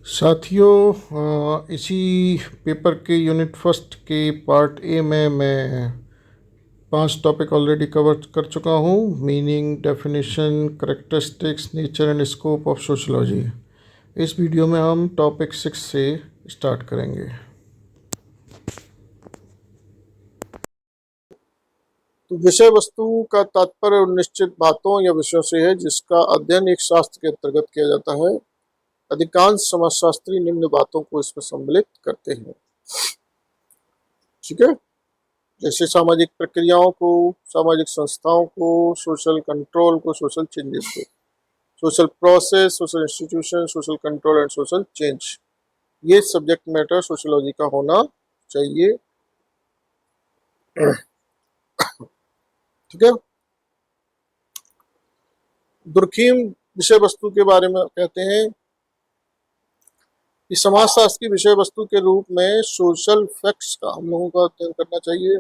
साथियों, इसी पेपर के यूनिट फर्स्ट के पार्ट ए में मैं 5 टॉपिक ऑलरेडी कवर कर चुका हूँ। Meaning, definition, characteristics, nature and scope of sociology. इस वीडियो में हम टॉपिक 6 से स्टार्ट करेंगे। तो विषय वस्तु का तात्पर्य उन निश्चित बातों या विषयों से है जिसका अध्ययन एक शास्त्र के अंतर्गत किया जाता है। अधिकांश समाजशास्त्री निम्न बातों को इसमें सम्मिलित करते हैं। ठीक है, जैसे सामाजिक प्रक्रियाओं को, सामाजिक संस्थाओं को, सोशल कंट्रोल को, सोशल चेंजेस को, social process, social institution, social control and social change. ये सब्जेक्ट मैटर सोशोलॉजी का होना चाहिए। ठीक है, दुर्खीम विषय वस्तु के बारे में कहते हैं कि समाजशास्त्र की विषय वस्तु के रूप में सोशल फैक्ट्स का हम लोगों का अध्ययन करना चाहिए।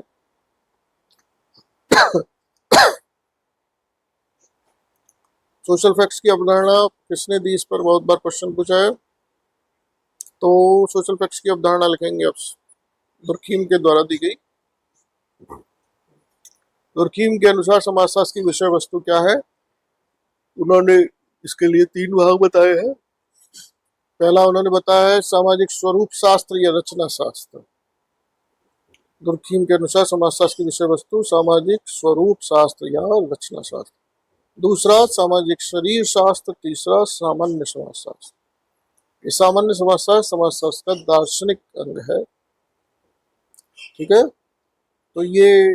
सोशल फैक्ट्स की अवधारणा किसने दी, इस पर बहुत बार क्वेश्चन पूछा है। तो सोशल फैक्ट्स की अवधारणा लिखेंगे अब दुर्खीम के द्वारा दी गई। दुर्खीम के अनुसार समाजशास्त्र की विषय वस्तु क्या है, उन्होंने इसके लिए 3 भाग बताए हैं। पहला उन्होंने बताया है सामाजिक स्वरूप शास्त्र या रचना शास्त्र। दुर्खीम के अनुसार समाजशास्त्र की विषय वस्तु सामाजिक स्वरूप शास्त्र या रचना शास्त्र। दूसरा सामाजिक शरीर शास्त्र। तीसरा सामान्य समाजशास्त्र। ये सामान्य समाजशास्त्र समाजशास्त्र का दार्शनिक अंग है। ठीक है, तो ये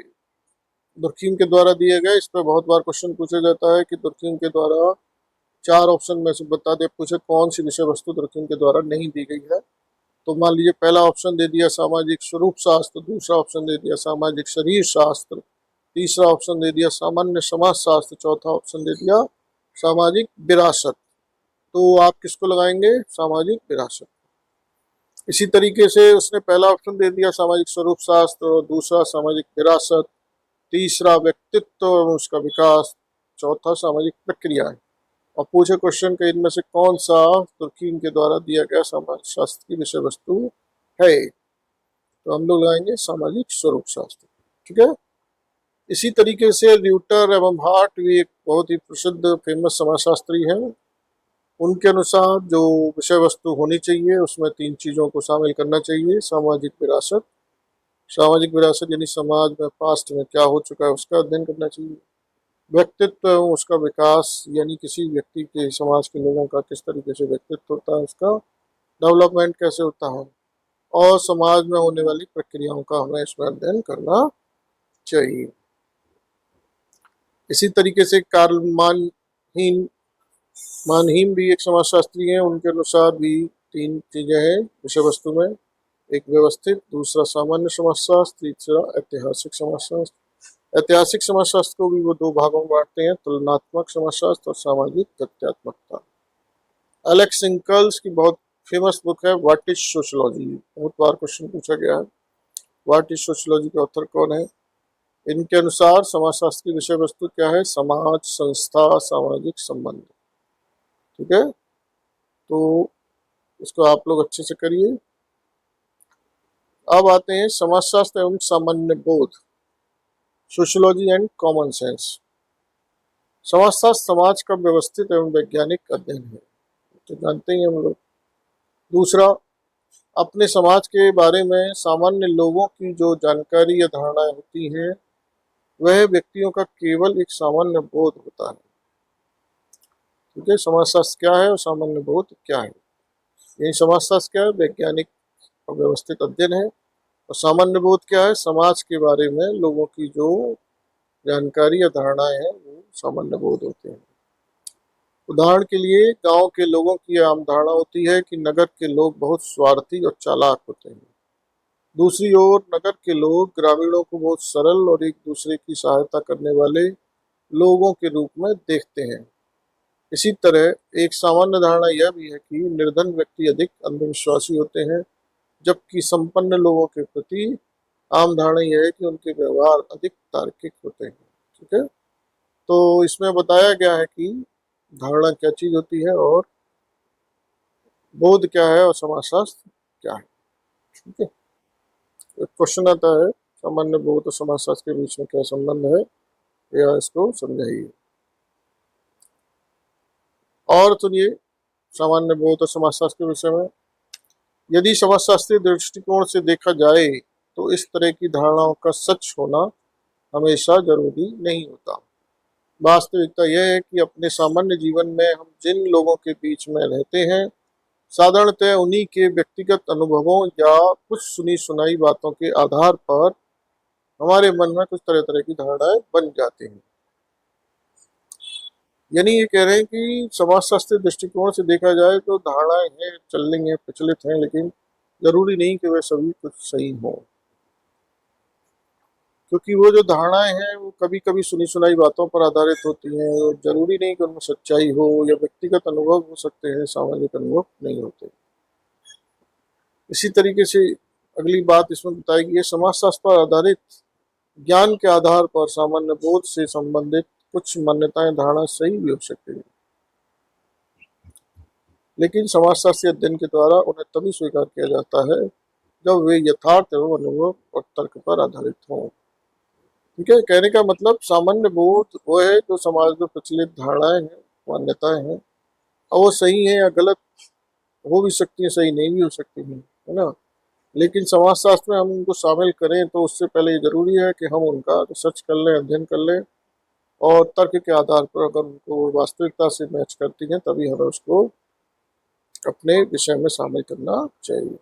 दुर्खीम के द्वारा दिए गए। इस पर बहुत बार क्वेश्चन पूछा जाता है कि दुर्खीम के द्वारा 4 ऑप्शन में से बता दे, पूछे कौन सी विषय वस्तु दुर्खीम के द्वारा नहीं दी गई है। तो मान लीजिए पहला ऑप्शन दे दिया सामाजिक स्वरूप शास्त्र, दूसरा ऑप्शन दे दिया सामाजिक शरीर शास्त्र, तीसरा ऑप्शन दे दिया सामान्य समाज शास्त्र, चौथा ऑप्शन दे दिया सामाजिक विरासत। तो आप किसको लगाएंगे? सामाजिक विरासत। इसी तरीके से उसने पहला ऑप्शन दे दिया सामाजिक स्वरूप शास्त्र, दूसरा सामाजिक विरासत, तीसरा व्यक्तित्व एवं उसका विकास, चौथा सामाजिक प्रक्रिया है। और पूछे क्वेश्चन के इनमें से कौन सा तुर्कीम के द्वारा दिया गया समाज शास्त्र की विषय वस्तु है, तो हम लोग लगाएंगे सामाजिक स्वरूप शास्त्र। ठीक है, इसी तरीके से ल्यूटर एवं हार्ट भी एक बहुत ही प्रसिद्ध फेमस समाजशास्त्री हैं। उनके अनुसार जो विषय वस्तु होनी चाहिए उसमें 3 चीज़ों को शामिल करना चाहिए। सामाजिक विरासत, सामाजिक विरासत यानी समाज में पास्ट में क्या हो चुका है उसका अध्ययन करना चाहिए। व्यक्तित्व एवं उसका विकास यानी किसी व्यक्ति के, समाज के लोगों का किस तरीके से व्यक्तित्व होता है, उसका डेवलपमेंट कैसे होता है, और समाज में होने वाली प्रक्रियाओं का हमें इसमें अध्ययन करना चाहिए। इसी तरीके से कार्ल मानहीम भी एक समाजशास्त्री हैं। उनके अनुसार भी 3 चीजें हैं विषय वस्तु में। एक व्यवस्थित, दूसरा सामान्य समाजशास्त्र, तीसरा ऐतिहासिक समाजशास्त्र। ऐतिहासिक समाजशास्त्र को भी वो 2 भागों में बांटते हैं, तुलनात्मक समाजशास्त्र और सामाजिक तथ्यात्मकता। एलेक्स सिंकल्स की बहुत फेमस बुक है व्हाट इज सोशलॉजी। बहुत बार क्वेश्चन पूछा गया है। व्हाट इज सोशलॉजी के ऑथर कौन है? इनके अनुसार समाजशास्त्र की विषय वस्तु क्या है? समाज, संस्था, सामाजिक संबंध। ठीक है, तो इसको आप लोग अच्छे से करिए। अब आते हैं समाजशास्त्र एवं सामान्य बोध, सोशलॉजी एंड कॉमन सेंस। समाजशास्त्र समाज का व्यवस्थित एवं वैज्ञानिक अध्ययन है, तो जानते ही हम लोग। दूसरा, अपने समाज के बारे में सामान्य लोगों की जो जानकारी या धारणाएं होती हैं वह व्यक्तियों का केवल एक सामान्य बोध होता है। ठीक है, समाजशास्त्र क्या है और सामान्य बोध क्या है? यही समाजशास्त्र क्या है? वैज्ञानिक और व्यवस्थित अध्ययन है। और सामान्य बोध क्या है? समाज के बारे में लोगों की जो जानकारी या धारणाएं हैं वो सामान्य बोध होते हैं। उदाहरण के लिए गांव के लोगों की आम धारणा होती है कि नगर के लोग बहुत स्वार्थी और चालाक होते हैं। दूसरी ओर नगर के लोग ग्रामीणों को बहुत सरल और एक दूसरे की सहायता करने वाले लोगों के रूप में देखते हैं। इसी तरह एक सामान्य धारणा यह भी है कि निर्धन व्यक्ति अधिक अंधविश्वासी होते हैं, जबकि संपन्न लोगों के प्रति आम धारणा यह है कि उनके व्यवहार अधिक तार्किक होते हैं। ठीक है, तो इसमें बताया गया है कि धारणा क्या चीज होती है और बोध क्या है और समाजशास्त्र क्या है। ठीक है, एक क्वेश्चन आता है, सामान्य बोध और समाजशास्त्र के बीच में क्या संबंध है, या इसको समझाइए। और सुनिए सामान्य बोध और समाजशास्त्र के विषय में, यदि समाजशास्त्रीय दृष्टिकोण से देखा जाए तो इस तरह की धारणाओं का सच होना हमेशा जरूरी नहीं होता। वास्तविकता यह है कि अपने सामान्य जीवन में हम जिन लोगों के बीच में रहते हैं, साधारणतः उन्हीं के व्यक्तिगत अनुभवों या कुछ सुनी सुनाई बातों के आधार पर हमारे मन में कुछ तरह तरह की धारणाएं बन जाती हैं। यानी ये कह रहे हैं कि समाजशास्त्री दृष्टिकोण से देखा जाए तो धारणाएं हैं, चल रही हैं, प्रचलित हैं, लेकिन जरूरी नहीं कि वे सभी कुछ सही हों, क्योंकि वो जो धारणाएं हैं वो कभी कभी सुनी सुनाई बातों पर आधारित होती हैं। जरूरी नहीं कि उनमें सच्चाई हो, या व्यक्तिगत अनुभव हो सकते हैं, सामाजिक अनुभव नहीं होते। इसी तरीके से अगली बात इसमें बताएगी, समाजशास्त्र पर आधारित ज्ञान के आधार पर सामान्य बोध से संबंधित कुछ मान्यताएं धारणा सही भी हो सकती है, लेकिन समाजशास्त्री अध्ययन के द्वारा उन्हें तभी स्वीकार किया जाता है जब वे यथार्थ एवं अनुभव और तर्क पर आधारित हों। ठीक है, कहने का मतलब सामान्य बोध वो है जो समाज में प्रचलित धारणाएं हैं, मान्यताएं हैं, और वो सही है या गलत हो भी सकती है, सही नहीं भी हो सकती है ना। लेकिन समाजशास्त्र में हम उनको शामिल करें तो उससे पहले ये जरूरी है कि हम उनका रिसर्च कर लें, अध्ययन कर लें, और तर्क के आधार पर अगर उनको वास्तविकता से मैच करती हैं तभी हमें उसको अपने विषय में शामिल करना चाहिए।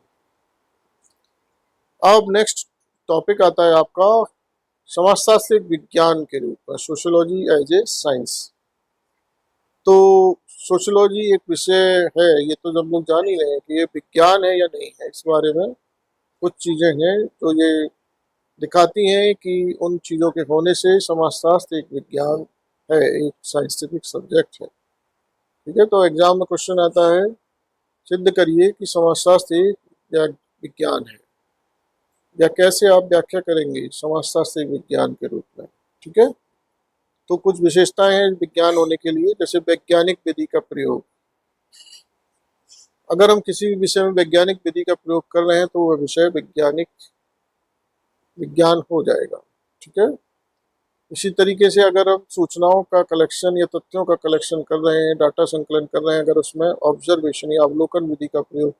अब नेक्स्ट टॉपिक आता है आपका समाजशास्त्र एक विज्ञान के रूप में, सोशियोलॉजी एज ए साइंस। तो सोशियोलॉजी एक विषय है, ये तो जब लोग जान ही रहे हैं कि ये विज्ञान है या नहीं है। इस बारे में कुछ चीजें हैं जो ये दिखाती हैं कि उन चीजों के होने से समाजशास्त्र एक विज्ञान है, एक साइंटिफिक सब्जेक्ट है। ठीक है, तो एग्जाम में क्वेश्चन आता है, सिद्ध करिए कि समाजशास्त्र एक विज्ञान है, या कैसे आप व्याख्या करेंगे समाजशास्त्र एक विज्ञान के रूप में। ठीक है, तो कुछ विशेषताएं हैं विज्ञान होने के लिए, जैसे वैज्ञानिक विधि का प्रयोग। अगर हम किसी भी विषय में वैज्ञानिक विधि का प्रयोग कर रहे हैं तो वह विषय वैज्ञानिक विज्ञान हो जाएगा। ठीक है, इसी तरीके से अगर हम सूचनाओं का कलेक्शन या तथ्यों का कलेक्शन कर रहे हैं, डाटा संकलन कर रहे हैं, अगर उसमें ऑब्जर्वेशन या अवलोकन विधि का प्रयोग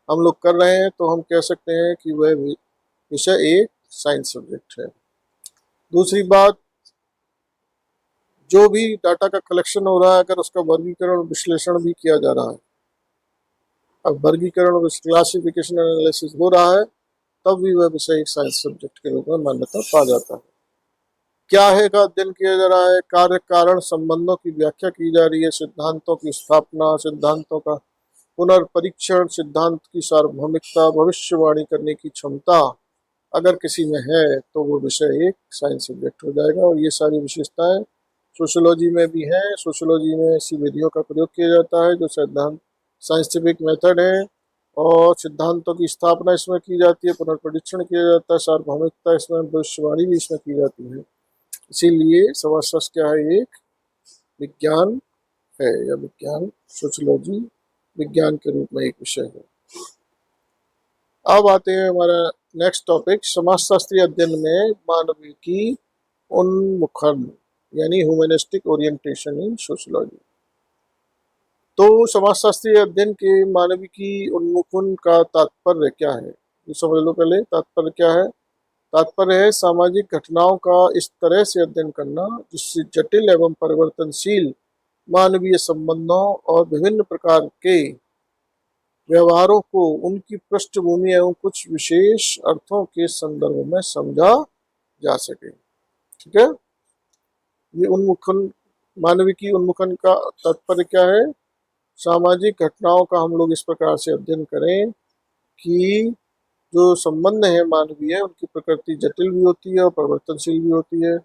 हम लोग कर रहे हैं तो हम कह सकते हैं कि वह विषय एक साइंस सब्जेक्ट है। दूसरी बात, जो भी डाटा का कलेक्शन हो रहा है अगर उसका वर्गीकरण और विश्लेषण भी किया जा रहा है, अब वर्गीकरण और क्लासिफिकेशन एनालिसिस हो रहा है, तब भी वह विषय एक साइंस सब्जेक्ट के रूप में मान्यता पा जाता है। क्या है का अध्ययन किया जा रहा है, कार्य कारण संबंधों की व्याख्या की जा रही है, सिद्धांतों की स्थापना, सिद्धांतों का पुनर्परीक्षण, सिद्धांत की सार्वभौमिकता, भविष्यवाणी करने की क्षमता अगर किसी में है तो वो विषय एक साइंस सब्जेक्ट हो जाएगा। और ये सारी विशेषताएं सोशियोलॉजी में भी हैं। सोशियोलॉजी में ऐसी विधियों का प्रयोग किया जाता है जो सिद्धांत साइंटिफिक मेथड है, और सिद्धांतों की स्थापना इसमें की जाती है, पुनर्परीक्षण किया जाता है, सार्वभौमिकता इसमें, भविष्यवाणी भी इसमें की जाती है। इसीलिए समाजशास्त्र क्या है, एक विज्ञान है, या विज्ञान सोशियोलॉजी विज्ञान के रूप में एक विषय है। अब आते हैं हमारा नेक्स्ट टॉपिक, समाजशास्त्रीय अध्ययन में मानवीय की उन्मुखन, यानी ह्यूमनिस्टिक ओरिएंटेशन इन सोशियोलॉजी। तो समाजशास्त्रीय अध्ययन के मानवीय की उन्मुखन का तात्पर्य क्या है, ये समझ लो पहले। तात्पर्य क्या है, तात्पर्य है सामाजिक घटनाओं का इस तरह से अध्ययन करना जिससे जटिल एवं परिवर्तनशील मानवीय संबंधों और विभिन्न प्रकार के व्यवहारों को उनकी पृष्ठभूमि एवं कुछ विशेष अर्थों के संदर्भ में समझा जा सके। ठीक है, ये उन्मुखन, मानवीय की उन्मुखन का तात्पर्य क्या है, सामाजिक घटनाओं का हम लोग इस प्रकार से अध्ययन करें कि जो संबंध है मानवीय, उनकी प्रकृति जटिल भी होती है और परिवर्तनशील भी होती है।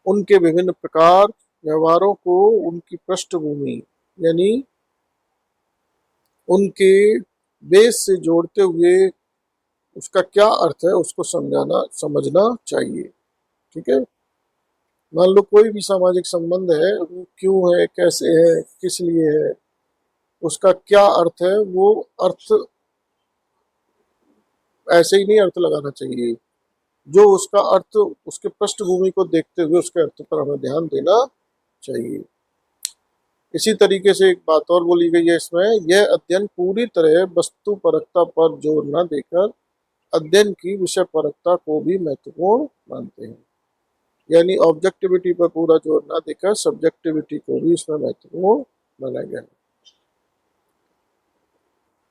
उनके विभिन्न प्रकार व्यवहारों को उनकी पृष्ठभूमि यानी उनके बेस से जोड़ते हुए उसका क्या अर्थ है उसको समझना चाहिए। ठीक है, मान लो कोई भी सामाजिक संबंध है, वो क्यों है, कैसे है, किस लिए है, उसका क्या अर्थ है, वो अर्थ ऐसे ही नहीं अर्थ लगाना चाहिए। जो उसका अर्थ, उसके पृष्ठभूमि को देखते हुए उसके अर्थ पर हमें ध्यान देना चाहिए। इसी तरीके से एक बात और बोली गई है इसमें, यह अध्ययन पूरी तरह वस्तु परकता पर जोर न देकर अध्ययन की विषय परकता को भी महत्वपूर्ण मानते हैं। यानी ऑब्जेक्टिविटी पर पूरा जोर न देकर सब्जेक्टिविटी को भी इसमें महत्वपूर्ण माना गया है।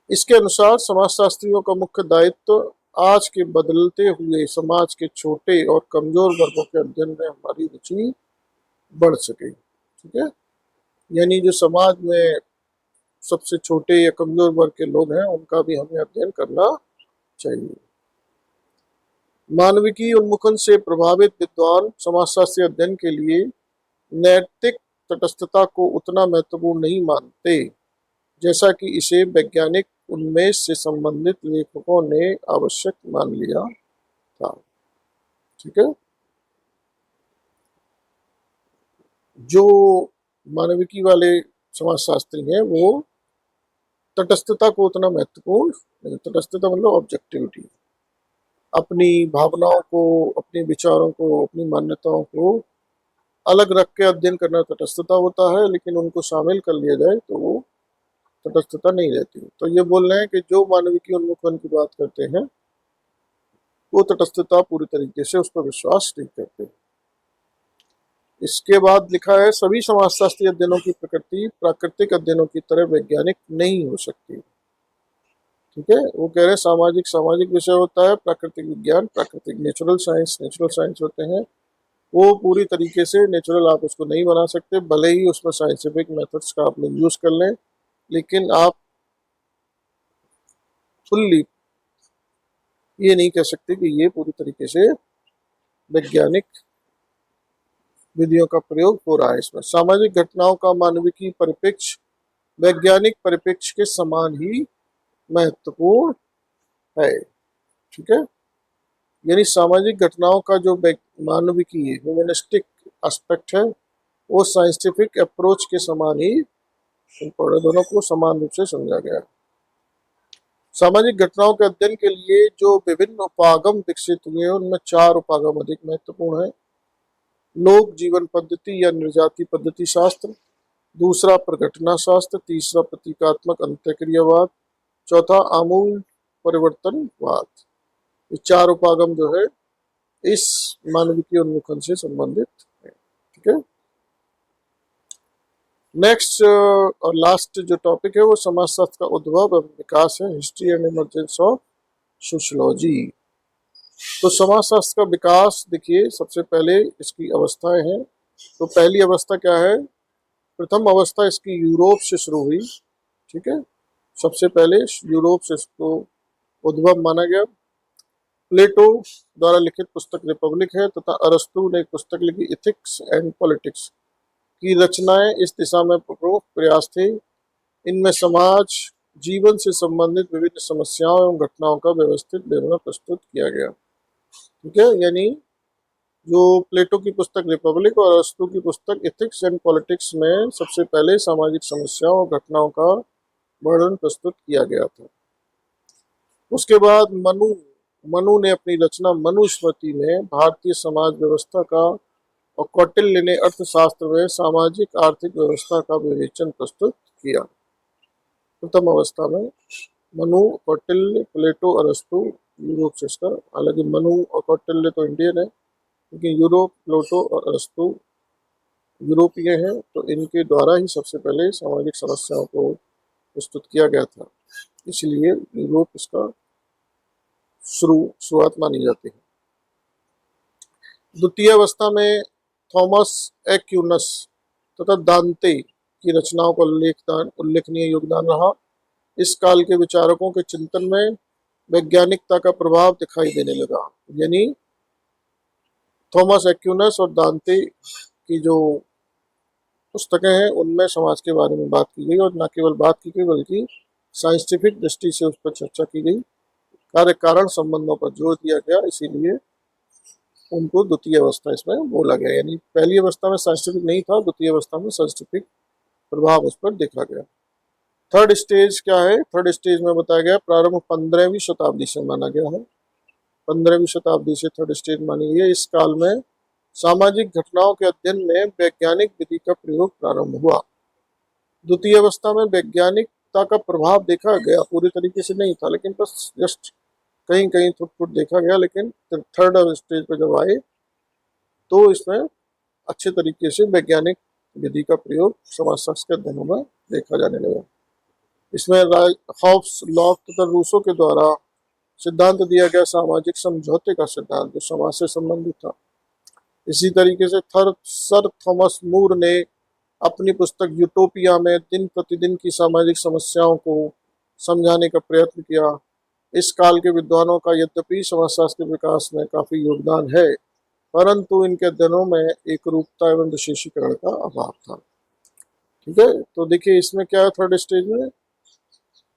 इसके अनुसार समाजशास्त्रियों का मुख्य दायित्व आज के बदलते हुए समाज के छोटे और कमजोर वर्गों के अध्ययन में हमारी रुचि बढ़ सके। ठीक है, यानी जो समाज में सबसे छोटे या कमजोर वर्ग के लोग हैं उनका भी हमें अध्ययन करना चाहिए। मानविकी उन्मुखन से प्रभावित विद्वान समाजशास्त्री अध्ययन के लिए नैतिक तटस्थता को उतना महत्वपूर्ण नहीं मानते जैसा कि इसे वैज्ञानिक उन्मेष से संबंधित लेखकों ने आवश्यक मान लिया था। ठीक है, जो मानविकी वाले समाजशास्त्री हैं वो तटस्थता को उतना महत्वपूर्ण नहीं, तटस्थता मतलब ऑब्जेक्टिविटी, अपनी भावनाओं को, अपने विचारों को, अपनी मान्यताओं को अलग रख के अध्ययन करना तटस्थता होता है, लेकिन उनको शामिल कर लिया जाए तो वो तटस्थता नहीं रहती। तो ये बोल रहे हैं कि जो मानविकी उन्मुखन की बात करते हैं वो तटस्थता पूरी तरीके से उस पर विश्वास नहीं करते। इसके बाद लिखा है, सभी समाजशास्त्री अध्ययनों की प्रकृति प्राकृतिक अध्ययनों की तरह वैज्ञानिक नहीं हो सकती। ठीक है, वो कह रहे हैं सामाजिक सामाजिक विषय होता है, प्राकृतिक विज्ञान प्राकृतिक, नेचुरल साइंस होते हैं। वो पूरी तरीके से नेचुरल आप उसको नहीं बना सकते, भले ही उसमें साइंटिफिक मेथड्स का आप लोग यूज कर लें, लेकिन आप फुल्ली ये नहीं कह सकते कि ये पूरी तरीके से वैज्ञानिक विधियों का प्रयोग हो रहा है इसमें। सामाजिक घटनाओं का मानविकी परिप्रेक्ष्य वैज्ञानिक परिप्रेक्ष्य के समान ही महत्वपूर्ण है। ठीक है, यानी सामाजिक घटनाओं का जो मानविकी ह्यूमनिस्टिक एस्पेक्ट है वो साइंटिफिक अप्रोच के समान ही इम्पोर्टेंट, दोनों को समान रूप से समझा गया है। सामाजिक घटनाओं के अध्ययन के लिए जो विभिन्न उपागम विकसित हुए हैं उनमें 4 उपागम अधिक महत्वपूर्ण है। लोक जीवन पद्धति या निर्जाति पद्धति शास्त्र, दूसरा प्रघटना शास्त्र, तीसरा प्रतीकात्मक अंत्यक्रियावाद, चौथा आमूल परिवर्तनवाद। ये 4 उपागम जो है इस मानविकी उन्मुखन से संबंधित है। ठीक है, नेक्स्ट और लास्ट जो टॉपिक है वो समाजशास्त्र का उद्भव एवं विकास है, history and emergence of sociology. तो समाजशास्त्र का विकास देखिए, सबसे पहले इसकी अवस्थाएं हैं। तो पहली अवस्था क्या है, प्रथम अवस्था इसकी यूरोप से शुरू हुई। ठीक है, सबसे पहले यूरोप से इसको उद्भव माना गया। प्लेटो द्वारा लिखित पुस्तक रिपब्लिक है तथा अरस्तु ने एक पुस्तक लिखी इथिक्स एंड पॉलिटिक्स की रचनाएं इस दिशा में प्रमुख प्रयास थे। इनमें समाज जीवन से संबंधित विभिन्न समस्याओं एवं घटनाओं का व्यवस्थित विवरण प्रस्तुत किया गया। ठीक है, यानी जो प्लेटो की पुस्तक रिपब्लिक और अरस्तु की पुस्तक इथिक्स एंड पॉलिटिक्स में सबसे पहले सामाजिक समस्याओं और घटनाओं का वर्णन प्रस्तुत किया गया था। उसके बाद मनु ने अपनी रचना मनुस्मृति में भारतीय समाज व्यवस्था का और कौटिल्य ने अर्थशास्त्र में सामाजिक आर्थिक व्यवस्था का विवेचन प्रस्तुत किया। प्रथम अवस्था में मनु, कौटिल्य, प्लेटो, अरस्तु यूरोप से इसका, हालांकि मनु और कौटिल्य तो इंडियन है लेकिन यूरोप, प्लेटो और अरस्तु यूरोपीय हैं, तो इनके द्वारा ही सबसे पहले सामाजिक समस्याओं को प्रस्तुत किया गया था, इसलिए यूरोप इसका शुरुआत मानी जाती है। द्वितीय अवस्था में थॉमस एक्यूनस तथा दांते की रचनाओं का उल्लेखनीय योगदान रहा। इस काल के विचारकों के चिंतन में वैज्ञानिकता का प्रभाव दिखाई देने लगा। यानी थॉमस एक्यूनस और दांते की जो पुस्तकें हैं उनमें समाज के बारे में बात की गई, और न केवल बात की गई बल्कि साइंटिफिक दृष्टि से उस पर चर्चा की गई, कार्य कारण संबंधों पर जोर दिया गया, इसीलिए उनको द्वितीय अवस्था इसमें बोला गया। यानी पहली अवस्था में साइंटिफिक नहीं था, द्वितीय अवस्था में साइंटिफिक प्रभाव उस पर देखा गया। थर्ड स्टेज क्या है? थर्ड स्टेज में बताया गया प्रारंभ 15वीं शताब्दी से माना गया है। 15वीं शताब्दी से थर्ड स्टेज मानी गई है। इस काल में सामाजिक घटनाओं के अध्ययन में वैज्ञानिक विधि का प्रयोग प्रारंभ हुआ। द्वितीय अवस्था में वैज्ञानिकता का प्रभाव देखा गया, पूरी तरीके से नहीं था, लेकिन बस जस्ट कहीं कहीं थोड़ा थोड़ा देखा गया। लेकिन थर्ड स्टेज पे जब आए तो इसमें अच्छे तरीके से वैज्ञानिक विधि का प्रयोग समाजशास्त्र के अध्ययनों में देखा जाने लगा। इसमें हॉब्स, लॉक तथा रूसो के द्वारा सिद्धांत दिया गया सामाजिक समझौते का सिद्धांत, जो समाज से संबंधित था। इसी तरीके से सर थॉमस मूर ने अपनी पुस्तक यूटोपिया में दिन प्रतिदिन की सामाजिक समस्याओं को समझाने का प्रयत्न किया। इस काल के विद्वानों का यद्यपि समाजशास्त्र के विकास में काफी योगदान है, परंतु इनके अध्ययनों में एक रूपता एवं विशेषीकरण का अभाव था। ठीक है, तो देखिए इसमें क्या है, थर्ड स्टेज में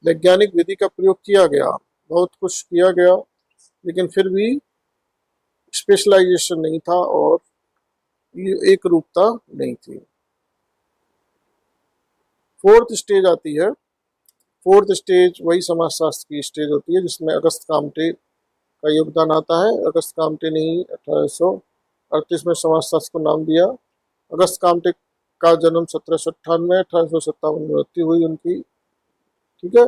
वैज्ञानिक विधि का प्रयोग किया गया, बहुत कुछ किया गया, लेकिन फिर भी स्पेशलाइजेशन नहीं था और एक रूपता नहीं थी। फोर्थ स्टेज आती है। फोर्थ स्टेज वही समाजशास्त्र की स्टेज होती है जिसमें अगस्त काम्टे का योगदान आता है। अगस्त काम्टे ने ही 1838 में समाजशास्त्र को नाम दिया। अगस्त काम्टे का जन्म 1798, 1857 में मृत्यु हुई उनकी। ठीक है,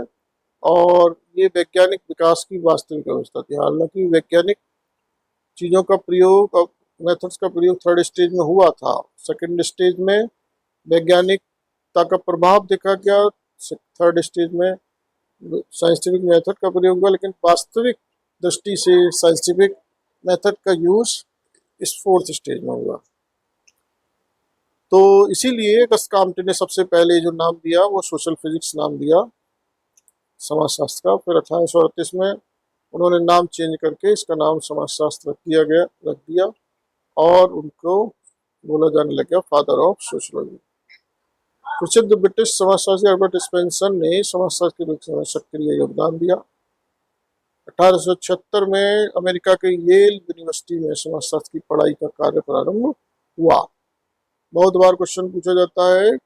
और ये वैज्ञानिक विकास की वास्तविक व्यवस्था थी। हालांकि वैज्ञानिक चीजों का प्रयोग और मेथड्स का प्रयोग थर्ड स्टेज में हुआ था। सेकंड स्टेज में वैज्ञानिकता का प्रभाव देखा गया। थर्ड स्टेज में साइंटिफिक मेथड का प्रयोग हुआ, लेकिन वास्तविक दृष्टि से साइंटिफिक मेथड का यूज इस फोर्थ स्टेज में हुआ। तो इसीलिए अगस्त काम्टे ने सबसे पहले जो नाम दिया वो सोशल फिजिक्स नाम दिया समाजशास्त्र का। फिर 1838 में उन्होंने नाम चेंज करके इसका नाम समाजशास्त्र रख दिया और उनको बोला जाने लगा फादर ऑफ सोशलॉजी। प्रसिद्ध ब्रिटिश समाजशास्त्री अल्बर्ट स्पेंसर ने समाजशास्त्र के विकास में सक्रिय योगदान दिया। 1876 में अमेरिका के येल यूनिवर्सिटी में समाजशास्त्र की पढ़ाई का कार्य प्रारंभ हुआ। बहुत बार क्वेश्चन पूछा जाता है,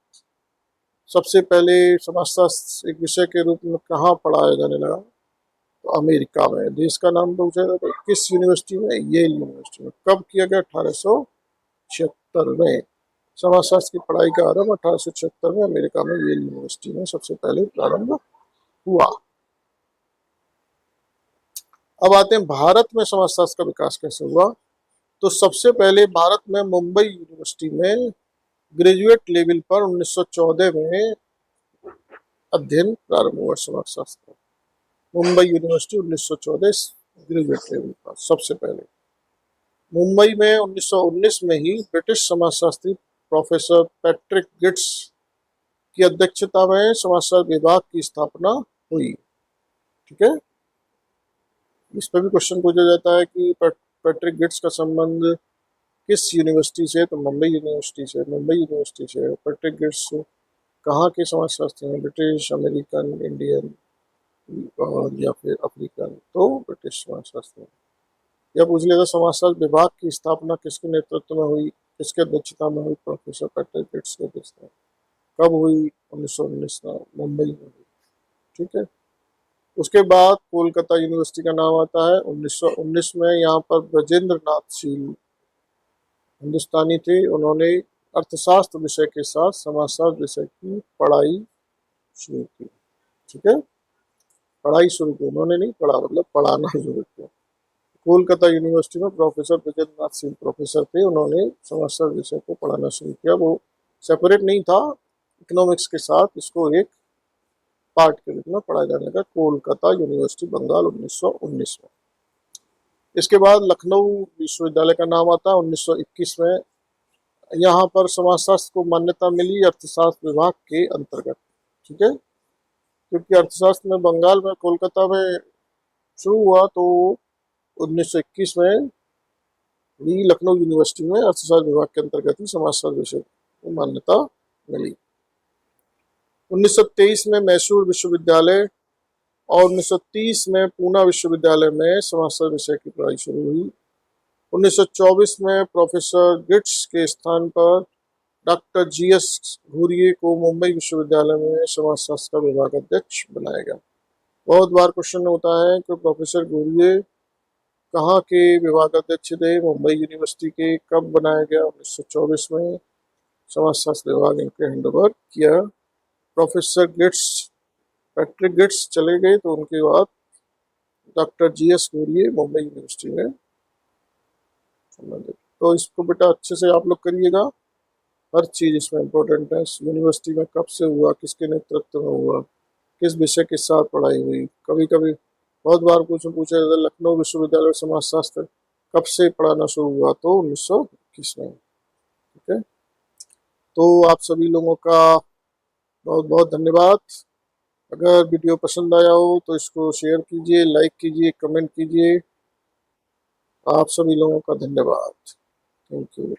सबसे पहले समाजशास्त्र एक विषय के रूप में कहाँ पढ़ाया जाने लगा? तो अमेरिका में। देश का नाम पूछा जाता है, किस यूनिवर्सिटी में? येल यूनिवर्सिटी में। कब किया गया? 1876 में। समाजशास्त्र की पढ़ाई का आरंभ 1876 में अमेरिका में येल यूनिवर्सिटी में सबसे पहले प्रारंभ हुआ। अब आते हैं भारत में समाजशास्त्र का विकास कैसे हुआ। तो सबसे पहले भारत में मुंबई यूनिवर्सिटी में ग्रेजुएट लेवल पर 1914 में अध्ययन प्रारंभ हुआ समाजशास्त्र। मुंबई यूनिवर्सिटी 1914 ग्रेजुएट लेवल पर सबसे पहले। मुंबई में 1919 में ही ब्रिटिश समाजशास्त्री प्रोफेसर पैट्रिक गिट्स की अध्यक्षता में समाजशास्त्र विभाग की स्थापना हुई। ठीक है, इस पर भी क्वेश्चन पूछा जाता है कि पैट्रिक गिट्स का संबंध किस यूनिवर्सिटी से? तो मुंबई यूनिवर्सिटी से। मुंबई यूनिवर्सिटी से पैट्रिक गिट्स कहाँ के समाजशास्त्री हैं? ब्रिटिश, अमेरिकन, इंडियन और या फिर अफ्रीकन? तो ब्रिटिश समाजशास्त्री। यह पूछ लिया था समाजशास्त्र विभाग की स्थापना किसके नेतृत्व में हुई, किसके अध्यक्षता में हुई? प्रोफेसर पैट्रिक गिट्स के अध्यक्षता। कब हुई? 1919 में मुंबई में हुई। ठीक है, उसके बाद कोलकाता यूनिवर्सिटी का नाम आता है 1919 में। यहाँ पर ब्रजेंद्र नाथ शील हिंदुस्तानी थे, उन्होंने अर्थशास्त्र विषय के साथ समाजशास्त्र विषय की पढ़ाई शुरू की। ठीक है, पढ़ाई शुरू की, उन्होंने नहीं पढ़ा, मतलब पढ़ाना शुरू किया। कोलकाता यूनिवर्सिटी में प्रोफेसर ब्रजेंद्र नाथ शील प्रोफेसर थे, उन्होंने समाजशास्त्र विषय को पढ़ाना शुरू किया। वो सेपरेट नहीं था इकोनॉमिक्स के साथ, इसको एक पार्ट के रूप में पढ़ाया जाने लगा। कोलकाता यूनिवर्सिटी बंगाल 1919 में। इसके बाद लखनऊ विश्वविद्यालय का नाम आता है 1921 में। यहाँ पर समाजशास्त्र को मान्यता मिली अर्थशास्त्र विभाग के अंतर्गत। ठीक है, क्योंकि अर्थशास्त्र में बंगाल में कोलकाता में शुरू हुआ, तो 1921 में भी लखनऊ यूनिवर्सिटी में अर्थशास्त्र विभाग के अंतर्गत ही समाजशास्त्र विषय को मान्यता मिली। 1923 में मैसूर विश्वविद्यालय और 1930 में पूना विश्वविद्यालय में समाजशास्त्र विषय की पढ़ाई शुरू हुई। 1924 में प्रोफेसर गिट्स के स्थान पर डॉक्टर GS घूरिये को मुंबई विश्वविद्यालय में समाजशास्त्र का विभाग अध्यक्ष बनाया गया। बहुत बार क्वेश्चन होता है कि प्रोफेसर घूरिये कहाँ के विभाग अध्यक्ष थे, मुंबई यूनिवर्सिटी के, कब बनाया गया, 1924 में समाजशास्त्र विभाग इनके हैंडओवर किया। प्रोफेसर गिट्स, पैट्रिक गिट्स चले गए तो उनके बाद डॉक्टर GS घूरिये मुंबई यूनिवर्सिटी में संबंधित। तो इसको बेटा अच्छे से आप लोग करिएगा, हर चीज इसमें इम्पोर्टेंट है। यूनिवर्सिटी में कब से हुआ, किसके नेतृत्व में हुआ, किस विषय के साथ पढ़ाई हुई। कभी कभी बहुत बार पूछा जाता है लखनऊ विश्वविद्यालय समाजशास्त्र कब से पढ़ाना शुरू हुआ, तो 1921 में। ठीक है, तो आप सभी लोगों का बहुत बहुत धन्यवाद। अगर वीडियो पसंद आया हो तो इसको शेयर कीजिए, लाइक कीजिए, कमेंट कीजिए। आप सभी लोगों का धन्यवाद। Thank you.